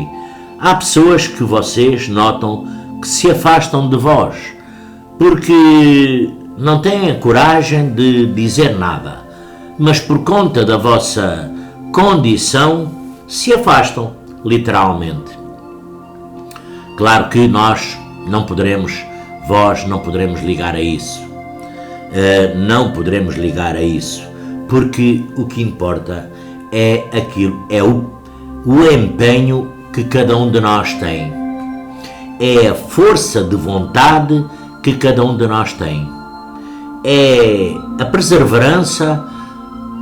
há pessoas que vocês notam que se afastam de vós, porque não têm a coragem de dizer nada, mas por conta da vossa condição se afastam, literalmente. Claro que nós não poderemos, vós não poderemos ligar a isso. Não poderemos ligar a isso, porque o que importa é aquilo, é o empenho que cada um de nós tem, é a força de vontade que cada um de nós tem, é a perseverança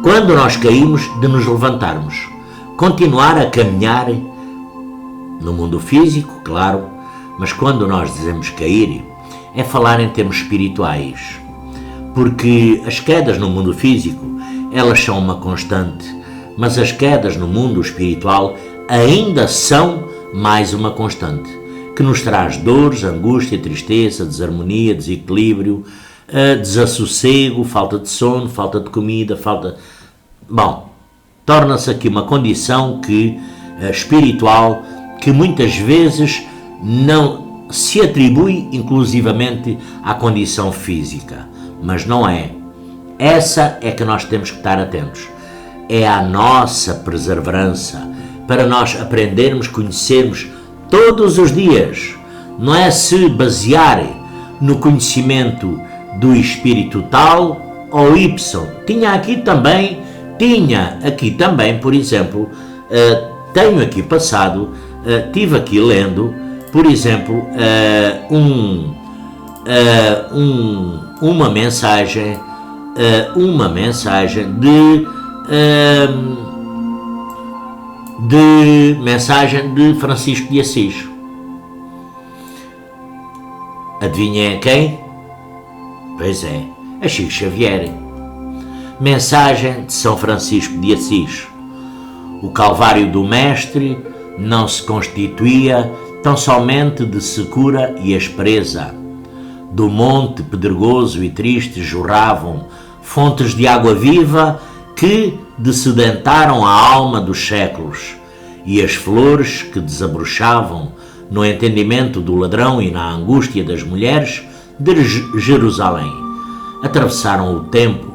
quando nós caímos de nos levantarmos, continuar a caminhar no mundo físico, claro, mas quando nós dizemos cair, é falar em termos espirituais, porque as quedas no mundo físico, elas são uma constante, mas as quedas no mundo espiritual ainda são mais uma constante, que nos traz dores, angústia, tristeza, desarmonia, desequilíbrio, desassossego, falta de sono, falta de comida, torna-se aqui uma condição espiritual que muitas vezes não se atribui inclusivamente à condição física, mas não é. Essa é que nós temos que estar atentos. É a nossa perseverança para nós aprendermos, conhecermos todos os dias. Não é se basear no conhecimento do espírito tal ou Y. Tinha aqui também, por exemplo, tenho aqui passado, tive aqui lendo, por exemplo, uma mensagem de Francisco de Assis. Adivinhem quem? Pois é, a Chico Xavier. Mensagem de São Francisco de Assis. O Calvário do Mestre não se constituía tão somente de secura e aspereza. Do monte pedregoso e triste jorravam fontes de água viva que dessedentaram a alma dos séculos, e as flores que desabrochavam no entendimento do ladrão e na angústia das mulheres de Jerusalém atravessaram o tempo,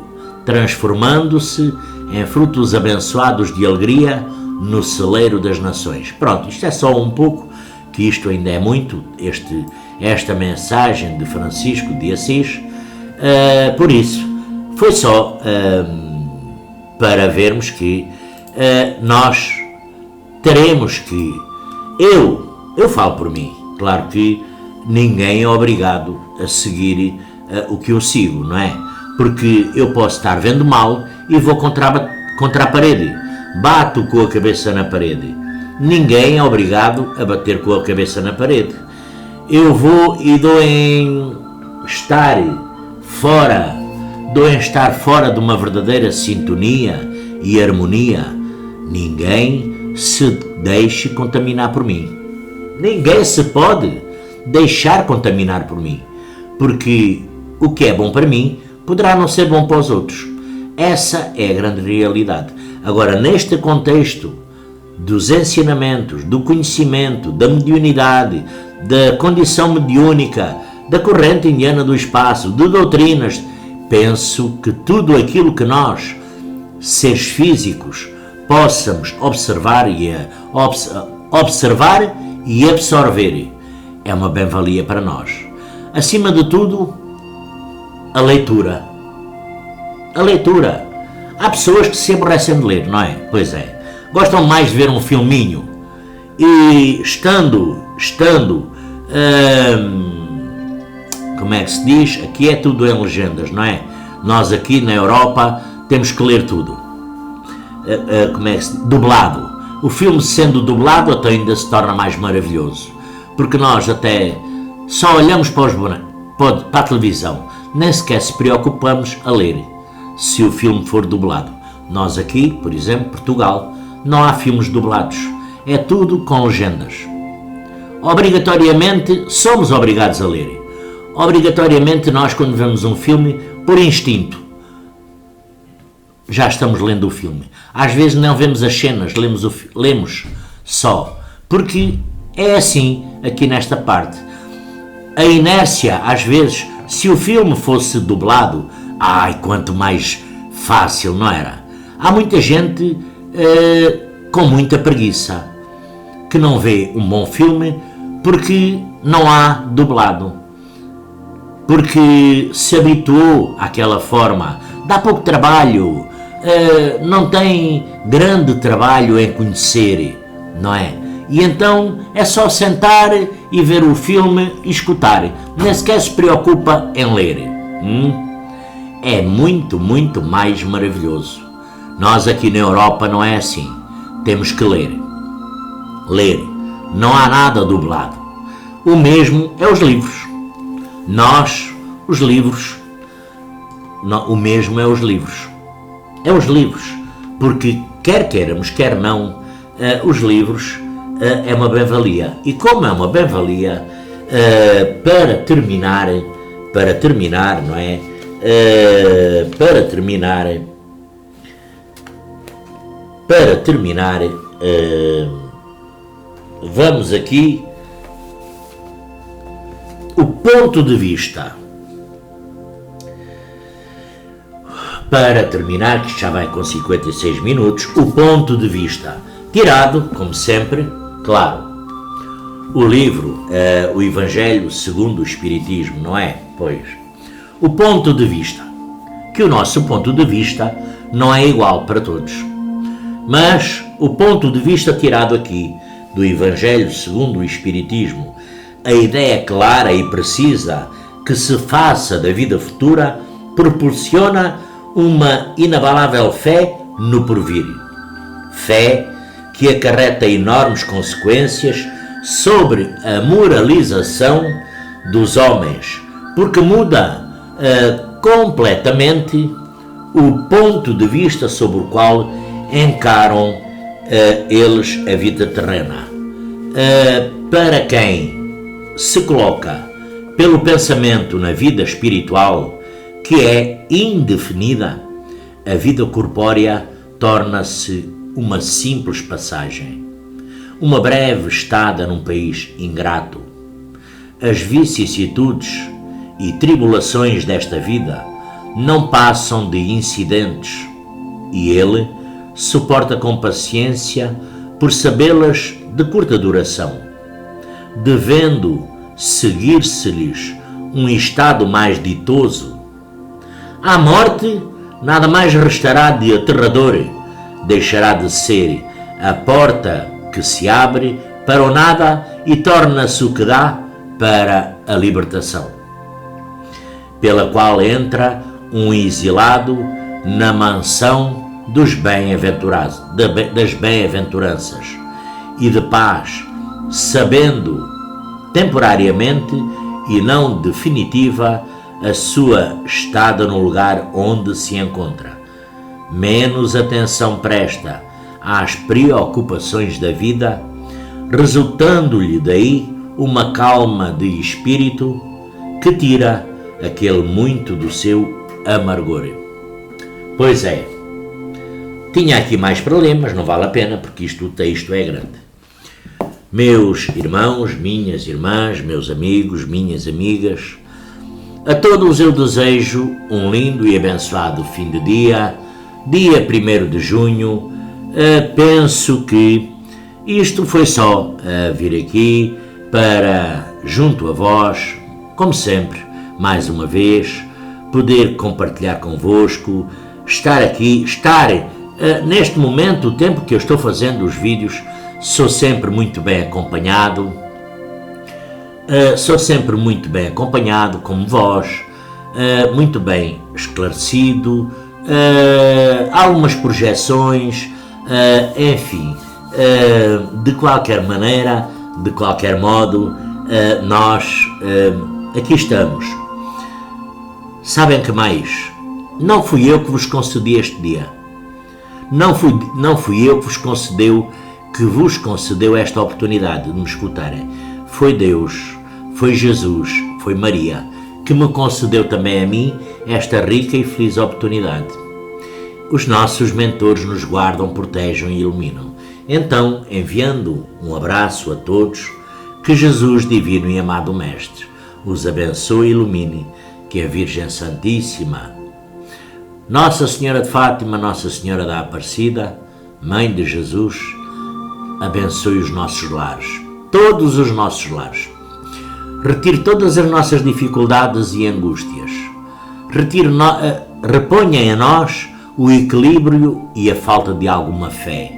transformando-se em frutos abençoados de alegria no celeiro das nações. Pronto, isto é só um pouco, que isto ainda é muito, esta mensagem de Francisco de Assis, por isso, foi só para vermos que nós teremos que, eu falo por mim, claro que ninguém é obrigado a seguir o que eu sigo, não é? Porque eu posso estar vendo mal e vou contra a parede, bato com a cabeça na parede. Ninguém é obrigado a bater com a cabeça na parede. Eu vou e dou em estar fora de uma verdadeira sintonia e harmonia. Ninguém se deixe contaminar por mim. Ninguém se pode deixar contaminar por mim, porque o que é bom para mim poderá não ser bom para os outros. Essa é a grande realidade. Agora, neste contexto dos ensinamentos, do conhecimento, da mediunidade, da condição mediúnica, da corrente indiana do espaço, de doutrinas, penso que tudo aquilo que nós, seres físicos, possamos observar e absorver é uma bem-valia para nós. Acima de tudo, a leitura. A leitura. Há pessoas que se aborrecem de ler, não é? Pois é. Gostam mais de ver um filminho e estando como é que se diz? Aqui é tudo em legendas, não é? Nós aqui na Europa temos que ler tudo. Como é que se diz? Dublado. O filme sendo dublado até ainda se torna mais maravilhoso, porque nós até só olhamos para a televisão, nem sequer se preocupamos a ler, se o filme for dublado. Nós aqui, por exemplo, Portugal, não há filmes dublados, é tudo com legendas. Obrigatoriamente somos obrigados a ler. Obrigatoriamente nós, quando vemos um filme, por instinto, já estamos lendo o filme. Às vezes não vemos as cenas, lemos só, porque é assim aqui nesta parte. a inércia, às vezes, se o filme fosse dublado, ai, quanto mais fácil, não era? Há muita gente com muita preguiça que não vê um bom filme porque não há dublado, porque se habituou àquela forma, dá pouco trabalho, não tem grande trabalho em conhecer, não é? E então é só sentar e ver o filme e escutar, nem sequer se preocupa em ler. É muito, muito mais maravilhoso. Nós aqui na Europa não é assim, temos que ler. Ler, não há nada dublado. O mesmo é os livros. Nós, os livros, o mesmo é os livros. É os livros, porque quer queiramos, quer não, os livros é uma bem-valia. E como é uma bem-valia, para terminar, não é? Para terminar, vamos aqui, o ponto de vista. Para terminar, que já vai com 56 minutos, o ponto de vista tirado, como sempre, claro, o livro, o Evangelho segundo o Espiritismo, não é? Pois, o ponto de vista, que o nosso ponto de vista não é igual para todos, mas o ponto de vista tirado aqui do Evangelho segundo o Espiritismo, a ideia clara e precisa que se faça da vida futura, proporciona uma inabalável fé no porvir. Fé que acarreta enormes consequências sobre a moralização dos homens, porque muda completamente o ponto de vista sobre o qual encaram eles a vida terrena. Para quem se coloca pelo pensamento na vida espiritual, que é indefinida, a vida corpórea torna-se uma simples passagem, uma breve estada num país ingrato. As vicissitudes e tribulações desta vida não passam de incidentes, e ele suporta com paciência por sabê-las de curta duração, devendo seguir-se-lhes um estado mais ditoso. À morte, nada mais restará de aterrador, deixará de ser a porta que se abre para o nada e torna-se o que dá para a libertação, pela qual entra um exilado na mansão das bem-aventuranças e de paz, sabendo temporariamente e não definitiva a sua estada no lugar onde se encontra. Menos atenção presta às preocupações da vida, resultando-lhe daí uma calma de espírito que tira aquele muito do seu amargor. Pois é, tinha aqui mais problemas, não vale a pena, porque o texto é grande. Meus irmãos, minhas irmãs, meus amigos, minhas amigas, a todos eu desejo um lindo e abençoado fim de dia 1º de junho. Penso que isto foi só vir aqui para, junto a vós, como sempre, mais uma vez, poder compartilhar convosco, estar aqui, neste momento, o tempo que eu estou fazendo os vídeos, sou sempre muito bem acompanhado, como vós, muito bem esclarecido, algumas projeções, enfim, de qualquer maneira, de qualquer modo, nós aqui estamos. Sabem que mais? Não fui eu que vos concedi este dia. Não fui eu que vos concedeu esta oportunidade de me escutarem. Foi Deus, foi Jesus, foi Maria, que me concedeu também a mim esta rica e feliz oportunidade. Os nossos mentores nos guardam, protejam e iluminam. Então, enviando um abraço a todos, que Jesus, divino e amado Mestre, os abençoe e ilumine, que a Virgem Santíssima, Nossa Senhora de Fátima, Nossa Senhora da Aparecida, Mãe de Jesus, abençoe os nossos lares, todos os nossos lares. Retire todas as nossas dificuldades e angústias. Reponha em nós o equilíbrio e a falta de alguma fé.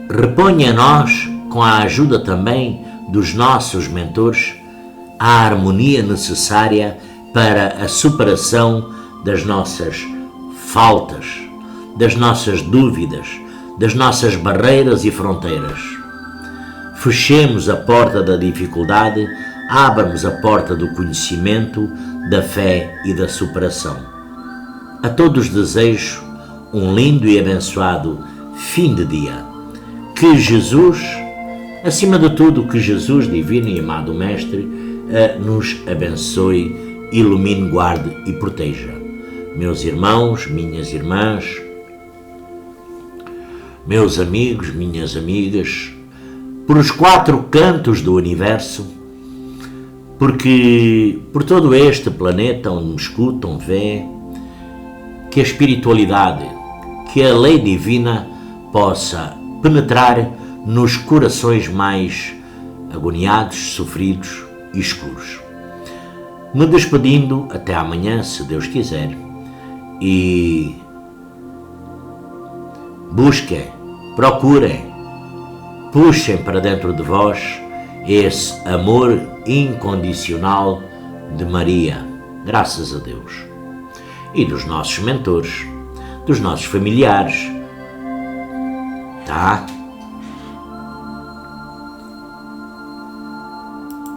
Reponha em nós, com a ajuda também dos nossos mentores, a harmonia necessária para a superação das nossas faltas, das nossas dúvidas, das nossas barreiras e fronteiras. Fechemos a porta da dificuldade, abramos a porta do conhecimento, da fé e da superação. A todos desejo um lindo e abençoado fim de dia. Que Jesus, acima de tudo, que Jesus, divino e amado Mestre, nos abençoe, ilumine, guarde e proteja. Meus irmãos, minhas irmãs, meus amigos, minhas amigas, por os 4 cantos do universo, porque por todo este planeta onde me escutam, vê, que a espiritualidade, que a lei divina possa penetrar nos corações mais agoniados, sofridos e escuros. Me despedindo até amanhã, se Deus quiser, e busquem, procurem, puxem para dentro de vós esse amor incondicional de Maria, graças a Deus, e dos nossos mentores, dos nossos familiares, tá?